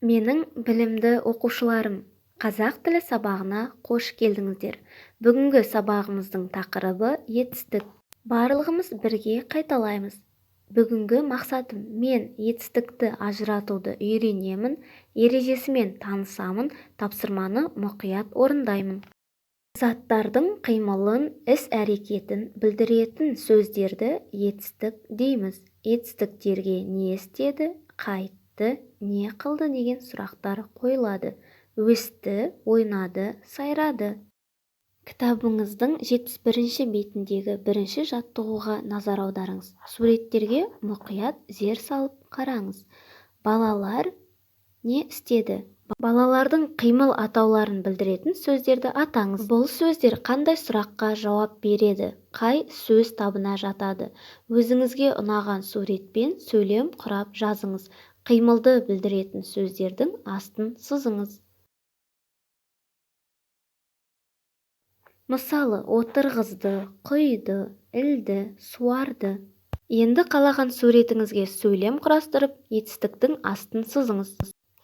Менің білімді оқушыларым, қазақ тілі сабағына қош келдіңіздер. Бүгінгі сабағымыздың тақырыбы етістік. Барлығымыз бірге қайталаймыз. Бүгінгі мақсатым мен етістікті ажыратуды үйренемін, ережесімен танысамын, тапсырманы мұқият орындаймын. Заттардың қимылын, іс-әрекетін білдіретін сөздерді етістік дейміз. Етістіктерге не істеді, қайтты, не қылды деген сұрақтар қойылады. Өсті, ойнады, сайрады. Кітабыңыздың 71-ші бетіндегі бірінші жаттығуға назар аударыңыз. Суреттерге мұқият зер салып қараңыз. Балалар не істеді? Балалардың қимыл атауларын білдіретін сөздерді атаңыз. Бұл сөздер қандай сұраққа жауап береді? Қай сөз табына жатады? Өзіңізге ұнаған суретпен сөйлем құрап жазыңыз. Қимылды білдіретін сөздердің астын сызыңыз. Мысалы, отырғызды, құйды, ілді, суарды. Енді қалаған суретіңізге сөйлем құрастырып, етістіктің астын сызыңыз.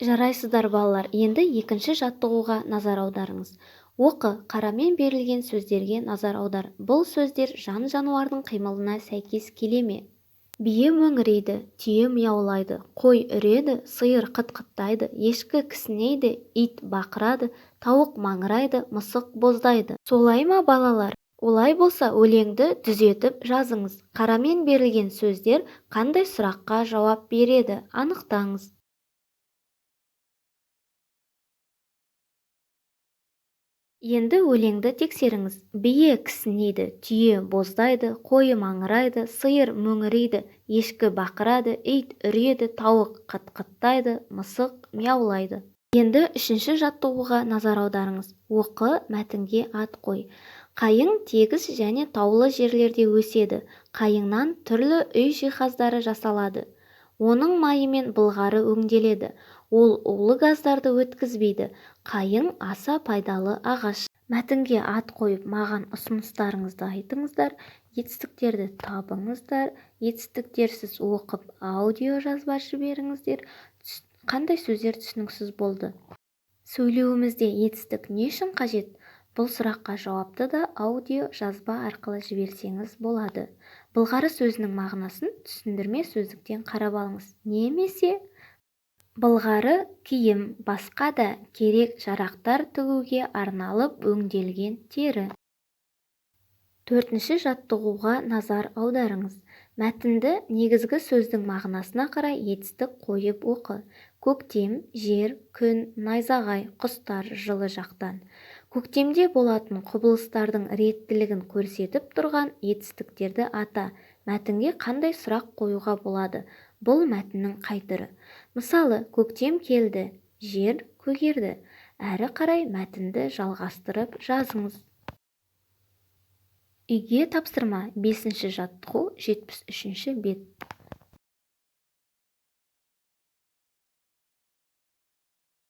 Жарайсыздар балалар, енді екінші жаттығуға назар аударыңыз. Оқы, қарамен берілген сөздерге назар аудар. Бұл сөздер жан-жануардың қимылына сәйкес келе ме? Бие мөңірейді, түйе мияулайды, қой үреді, сиыр қытқыттайды, ешкі кісінейді, ит бақырады, тауық маңырайды, мысық боздайды. Солай ма балалар? Олай болса, өлеңді түзетіп жазыңыз. Қарамен берілген сөздер қандай сұраққа жауап береді? Анықтаңыз. Енді өлеңді тексеріңіз. Бие кісінейді, түйе боздайды, қой маңырайды, сиыр мөңірейді, ешкі бақырады, ит үреді, тауық қытқыттайды, мысық мияулайды. Енді үшінші жаттығуға назар аударыңыз. Оқы, мәтінге ат қой. Қайың тегіс және таулы жерлерде өседі. Қайыңнан түрлі үй жиһаздары жасалады. Оның майымен былғары өңделеді. Ол улы газдарды өткізбейді. Қайың аса пайдалы ағаш. Мәтінге ат қойып, маған ұсыныстарыңызды айтыңыздар. Етістіктерді табыңыздар. Етістіктерсіз оқып, аудио жазба жіберіңіздер. Қандай сөздер түсініксіз болды? Сөйлеуімізде етістік не үшін қажет? Бұл сұраққа жауапты да аудио жазба арқылы жіберсеңіз болады. Былғары сөзінің мағынасын түсіндірме сөздіктен қарап алыңыз. Немесе былғары киім, басқа да керек жарақтар тігуге арналып өңделген тері. Төртінші жаттығуға назар аударыңыз. Мәтінді негізгі сөздің мағынасына қарай етістік қойып оқы. Көктем, жер, күн, найзағай, құстар жылы жақтан. Көктемде болатын құбылыстардың реттілігін көрсетіп тұрған етістіктерді ата. Мәтінге қандай сұрақ қоюға болады? Бұл мәтіннің қай түрі? Мысалы, көктем келді, жер көгерді. Әрі қарай мәтінді жалғастырып жазыңыз. Үйге тапсырма 5-ші жаттығу 73-ші бет.